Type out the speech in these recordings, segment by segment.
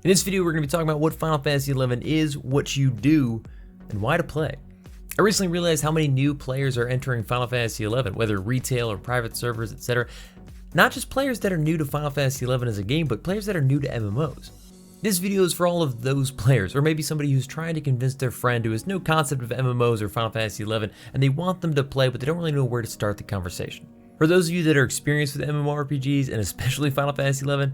In this video, we're going to be talking about what Final Fantasy XI is, what you do, and why to play. I recently realized how many new players are entering Final Fantasy XI, whether retail or private servers, etc. Not just players that are new to Final Fantasy XI as a game, but players that are new to MMOs. This video is for all of those players, or maybe somebody who's trying to convince their friend who has no concept of MMOs or Final Fantasy XI, and they want them to play, but they don't really know where to start the conversation. For those of you that are experienced with MMORPGs, and especially Final Fantasy XI,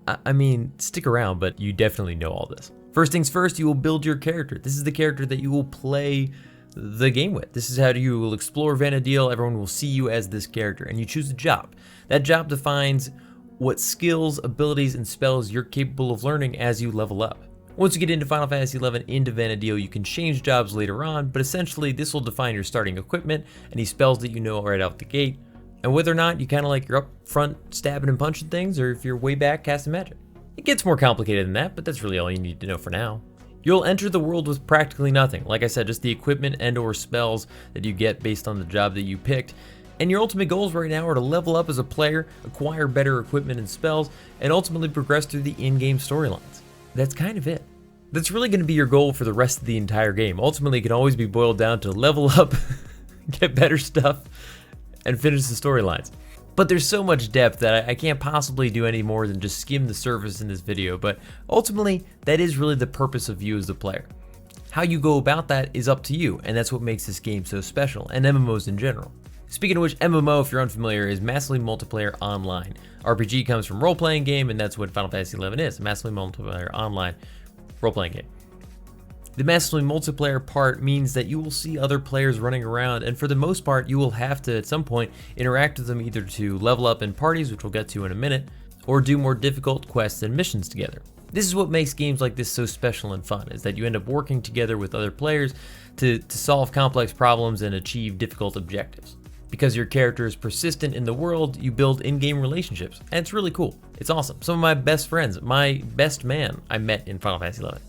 I mean, stick around, but you definitely know all this. First things first, you will build your character. This is the character that you will play the game with. This is how you will explore Vana'diel. Everyone will see you as this character, and you choose a job. That job defines what skills, abilities, and spells you're capable of learning as you level up. Once you get into Final Fantasy XI into Vana'diel, you can change jobs later on, but essentially this will define your starting equipment, any spells that you know right out the gate, and whether or not you kind of like you're up front stabbing and punching things, or if you're way back casting magic. It gets more complicated than that, but that's really all you need to know for now. You'll enter the world with practically nothing. Like I said, just the equipment and or spells that you get based on the job that you picked. And your ultimate goals right now are to level up as a player, acquire better equipment and spells, and ultimately progress through the in-game storylines. That's kind of it. That's really going to be your goal for the rest of the entire game. Ultimately, it can always be boiled down to level up, get better stuff, and finish the storylines. But there's so much depth that I can't possibly do any more than just skim the surface in this video, but ultimately, that is really the purpose of you as the player. How you go about that is up to you, and that's what makes this game so special, and MMOs in general. Speaking of which, MMO, if you're unfamiliar, is massively multiplayer online. RPG comes from role-playing game, and that's what Final Fantasy XI is, a massively multiplayer online role-playing game. The massively multiplayer part means that you will see other players running around, and for the most part, you will have to, at some point, interact with them either to level up in parties, which we'll get to in a minute, or do more difficult quests and missions together. This is what makes games like this so special and fun, is that you end up working together with other players to solve complex problems and achieve difficult objectives. Because your character is persistent in the world, you build in-game relationships, and it's really cool. It's awesome. Some of my best friends, my best man, I met in Final Fantasy XI.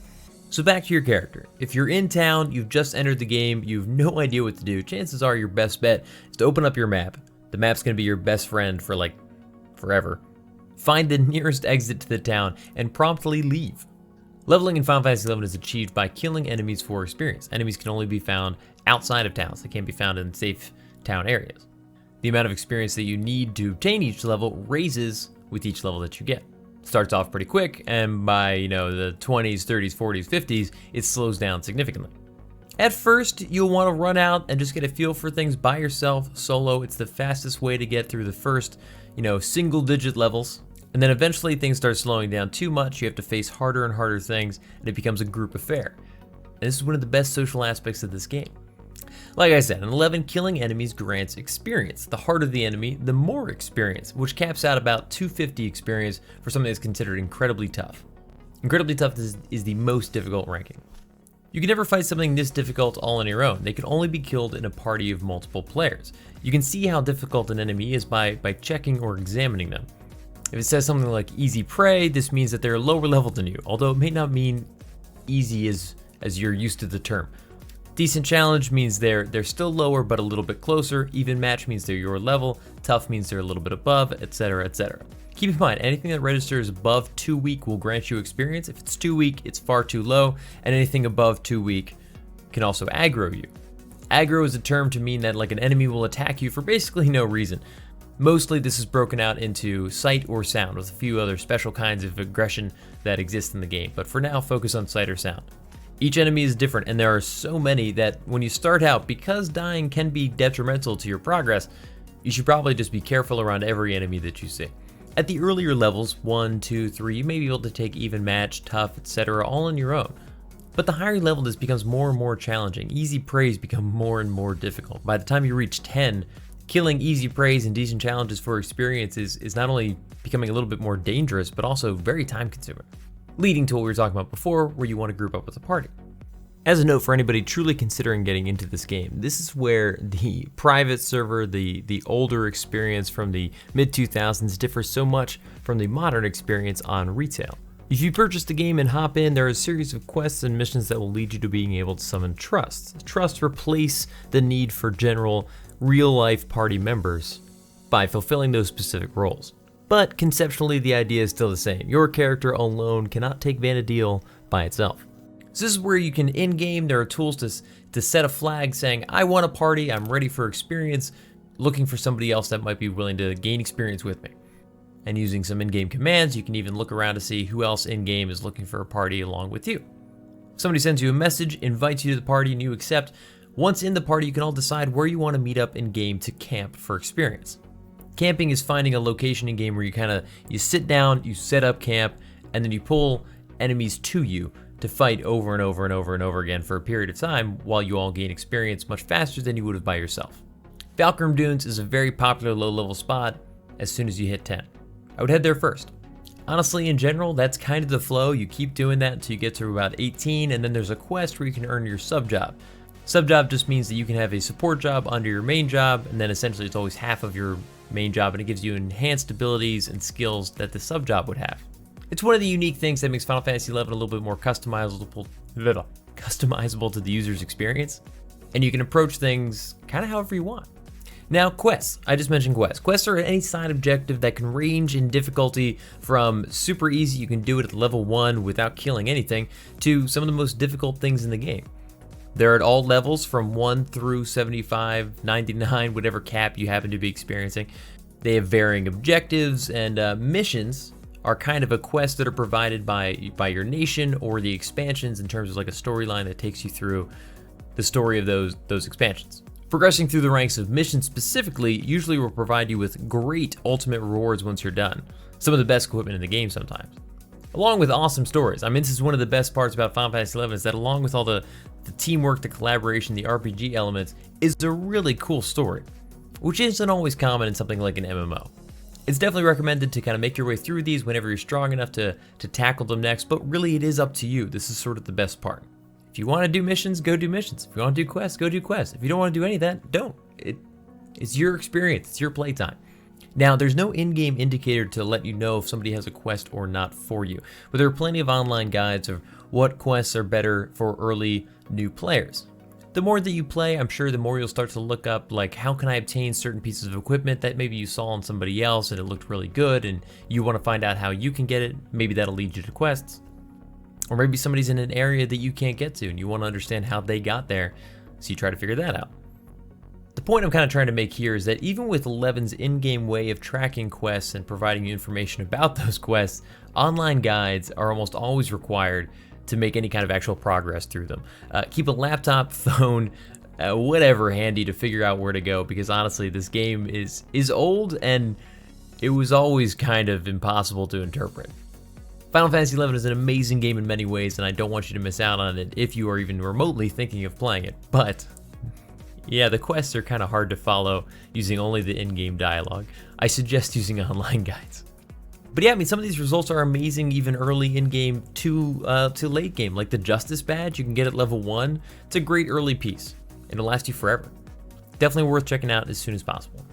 So back to your character. If you're in town, you've just entered the game, you have no idea what to do, chances are your best bet is to open up your map. The map's gonna be your best friend for like forever. Find the nearest exit to the town and promptly leave. Leveling in Final Fantasy XI is achieved by killing enemies for experience. Enemies can only be found outside of towns. They can't be found in safe town areas. The amount of experience that you need to obtain each level raises with each level that you get. Starts off pretty quick, and by the 20s, 30s, 40s, 50s, it slows down significantly. At first, you'll want to run out and just get a feel for things by yourself, solo. It's the fastest way to get through the first, single-digit levels. And then eventually things start slowing down too much. You have to face harder and harder things, and it becomes a group affair. And this is one of the best social aspects of this game. Like I said, in 11, killing enemies grants experience. The harder the enemy, the more experience, which caps out about 250 experience for something that's considered incredibly tough. Incredibly tough is the most difficult ranking. You can never fight something this difficult all on your own. They can only be killed in a party of multiple players. You can see how difficult an enemy is by checking or examining them. If it says something like easy prey, this means that they're lower level than you, although it may not mean easy as you're used to the term. Decent challenge means they're still lower but a little bit closer. Even match means they're your level. Tough means they're a little bit above, etc., etc. Keep in mind, anything that registers above 2 weak will grant you experience. If it's 2 weak, it's far too low, and anything above 2 weak can also aggro you. Aggro is a term to mean that like an enemy will attack you for basically no reason. Mostly this is broken out into sight or sound, with a few other special kinds of aggression that exist in the game, but for now focus on sight or sound. Each enemy is different, and there are so many that when you start out, because dying can be detrimental to your progress, you should probably just be careful around every enemy that you see. At the earlier levels, 1, 2, 3, you may be able to take even match, tough, etc. all on your own. But the higher you level, this becomes more and more challenging. Easy preys become more and more difficult. By the time you reach 10, killing easy preys and decent challenges for experience is not only becoming a little bit more dangerous, but also very time consuming. Leading to what we were talking about before, where you want to group up with a party. As a note for anybody truly considering getting into this game, this is where the private server, the older experience from the mid-2000s differs so much from the modern experience on retail. If you purchase the game and hop in, there are a series of quests and missions that will lead you to being able to summon trusts. Trusts replace the need for general real-life party members by fulfilling those specific roles. but conceptually the idea is still the same. Your character alone cannot take Vana'diel by itself. So this is where you can in-game, there are tools to set a flag saying, I want a party, I'm ready for experience, looking for somebody else that might be willing to gain experience with me. And using some in-game commands, you can even look around to see who else in-game is looking for a party along with you. If somebody sends you a message, invites you to the party, and you accept, once in the party, you can all decide where you want to meet up in-game to camp for experience. Camping is finding a location in-game where you sit down, you set up camp, and then you pull enemies to you to fight over and over and over and over again for a period of time while you all gain experience much faster than you would have by yourself. Valkyrie Dunes is a very popular low-level spot as soon as you hit 10. I would head there first. Honestly, in general, that's kind of the flow. You keep doing that until you get to about 18, and then there's a quest where you can earn your sub-job. Sub-job just means that you can have a support job under your main job, and then essentially it's always half of your main job, and it gives you enhanced abilities and skills that the sub-job would have. It's one of the unique things that makes Final Fantasy XI a little bit more customizable to the user's experience, and you can approach things kind of however you want. Now, quests. I just mentioned quests. Quests are any side objective that can range in difficulty from super easy, you can do it at level 1 without killing anything, to some of the most difficult things in the game. They're at all levels from 1 through 75, 99, whatever cap you happen to be experiencing. They have varying objectives, and missions are kind of a quest that are provided by your nation or the expansions in terms of like a storyline that takes you through the story of those expansions. Progressing through the ranks of missions specifically usually will provide you with great ultimate rewards once you're done. Some of the best equipment in the game sometimes. Along with awesome stories. I mean, this is one of the best parts about Final Fantasy XI is that along with all the teamwork, the collaboration, the RPG elements, is a really cool story, which isn't always common in something like an MMO. It's definitely recommended to kind of make your way through these whenever you're strong enough to tackle them next, but really it is up to you. This is sort of the best part. If you want to do missions, go do missions. If you want to do quests, go do quests. If you don't want to do any of that, don't. It's your experience, it's your playtime. Now, there's no in-game indicator to let you know if somebody has a quest or not for you, but there are plenty of online guides of what quests are better for early new players. The more that you play, I'm sure the more you'll start to look up like how can I obtain certain pieces of equipment that maybe you saw on somebody else and it looked really good and you want to find out how you can get it. Maybe that'll lead you to quests. Or maybe somebody's in an area that you can't get to and you want to understand how they got there, so you try to figure that out. The point I'm kind of trying to make here is that even with 11's in-game way of tracking quests and providing you information about those quests, online guides are almost always required to make any kind of actual progress through them. Keep a laptop, phone, whatever handy to figure out where to go, because honestly this game is old and it was always kind of impossible to interpret. Final Fantasy XI is an amazing game in many ways, and I don't want you to miss out on it if you are even remotely thinking of playing it, but yeah, the quests are kind of hard to follow using only the in-game dialogue. I suggest using online guides. But yeah, I mean, some of these results are amazing even early in-game to late game, like the Justice Badge you can get at level 1. It's a great early piece, and it'll last you forever. Definitely worth checking out as soon as possible.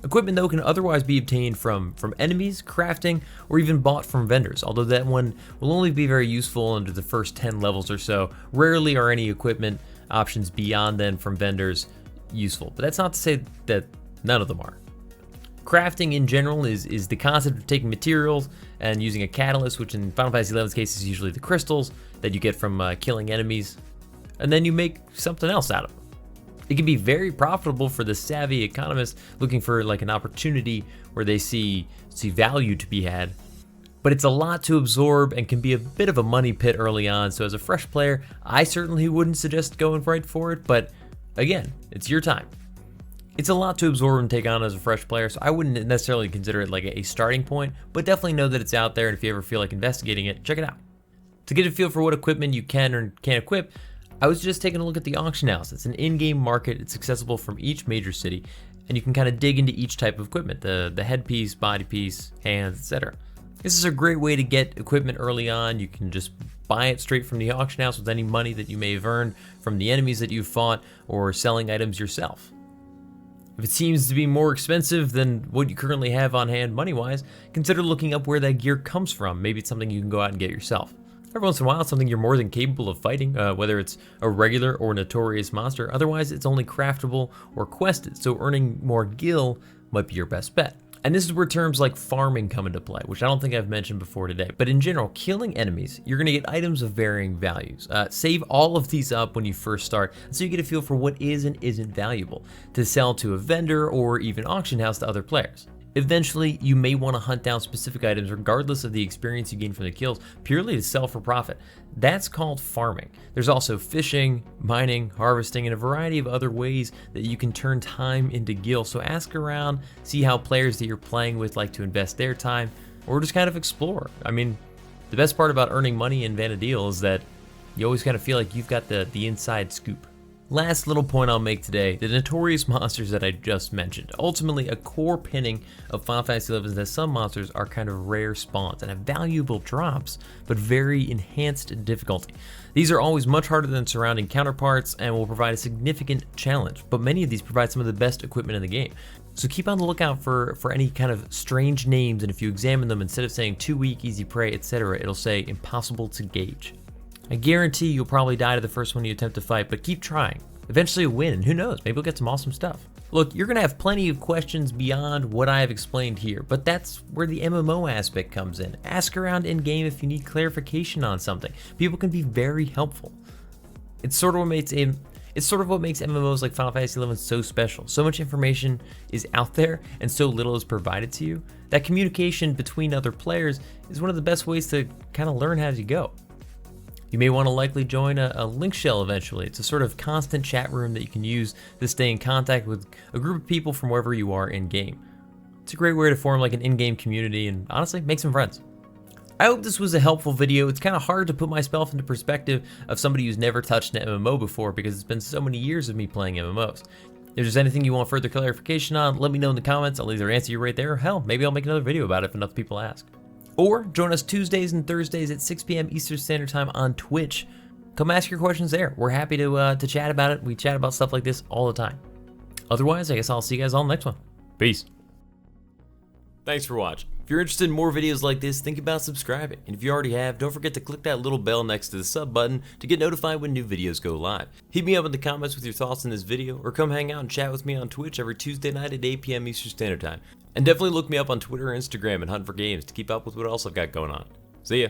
Equipment though can otherwise be obtained from enemies, crafting, or even bought from vendors, although that one will only be very useful under the first 10 levels or so. Rarely are any equipment options beyond then from vendors useful, but that's not to say that none of them are. Crafting in general is the concept of taking materials and using a catalyst, which in Final Fantasy XI's case is usually the crystals that you get from killing enemies, and then you make something else out of them. It can be very profitable for the savvy economist looking for like an opportunity where they see value to be had, but it's a lot to absorb and can be a bit of a money pit early on. So as a fresh player, I certainly wouldn't suggest going right for it, but again, it's your time. It's a lot to absorb and take on as a fresh player, so I wouldn't necessarily consider it like a starting point, but definitely know that it's out there, and if you ever feel like investigating it, check it out. To get a feel for what equipment you can or can't equip, I was just taking a look at the auction house. It's an in-game market. It's accessible from each major city, and you can kind of dig into each type of equipment, the headpiece, body piece, hands, etc. This is a great way to get equipment early on. You can just buy it straight from the auction house with any money that you may have earned from the enemies that you've fought or selling items yourself. If it seems to be more expensive than what you currently have on hand money-wise, consider looking up where that gear comes from. Maybe it's something you can go out and get yourself. Every once in a while, it's something you're more than capable of fighting, whether it's a regular or notorious monster. Otherwise, it's only craftable or quested, so earning more gil might be your best bet. And this is where terms like farming come into play, which I don't think I've mentioned before today. But in general, killing enemies, you're going to get items of varying values. Save all of these up when you first start, so you get a feel for what is and isn't valuable to sell to a vendor or even auction house to other players. Eventually, you may want to hunt down specific items regardless of the experience you gain from the kills, purely to sell for profit. That's called farming. There's also fishing, mining, harvesting, and a variety of other ways that you can turn time into gil. So ask around, see how players that you're playing with like to invest their time, or just kind of explore. I mean, the best part about earning money in Vanadil is that you always kind of feel like you've got the inside scoop. Last little point I'll make today, the notorious monsters that I just mentioned. Ultimately, a core pinning of Final Fantasy XI is that some monsters are kind of rare spawns and have valuable drops, but very enhanced difficulty. These are always much harder than surrounding counterparts and will provide a significant challenge, but many of these provide some of the best equipment in the game. So keep on the lookout for any kind of strange names, and if you examine them, instead of saying too weak, easy prey, etc., it'll say impossible to gauge. I guarantee you'll probably die to the first one you attempt to fight, but keep trying. Eventually you'll win, and who knows, maybe you'll get some awesome stuff. Look, you're gonna have plenty of questions beyond what I have explained here, but that's where the MMO aspect comes in. Ask around in-game if you need clarification on something. People can be very helpful. It's sort of what makes MMOs like Final Fantasy XI so special. So much information is out there and so little is provided to you. That communication between other players is one of the best ways to kind of learn as you go. You may want to likely join a link shell eventually. It's a sort of constant chat room that you can use to stay in contact with a group of people from wherever you are in-game. It's a great way to form like an in-game community and honestly make some friends. I hope this was a helpful video. It's kind of hard to put myself into perspective of somebody who's never touched an MMO before because it's been so many years of me playing MMOs. If there's anything you want further clarification on, let me know in the comments. I'll either answer you right there, or hell, maybe I'll make another video about it if enough people ask. Or join us Tuesdays and Thursdays at 6 p.m. Eastern Standard Time on Twitch. Come ask your questions there. We're happy to chat about it. We chat about stuff like this all the time. Otherwise, I guess I'll see you guys all next one. Peace. Thanks for watching. If you're interested in more videos like this, think about subscribing. And if you already have, don't forget to click that little bell next to the sub button to get notified when new videos go live. Hit me up in the comments with your thoughts on this video, or come hang out and chat with me on Twitch every Tuesday night at 8 p.m. Eastern Standard Time. And definitely look me up on Twitter or Instagram and Hunt for Games to keep up with what else I've got going on. See ya.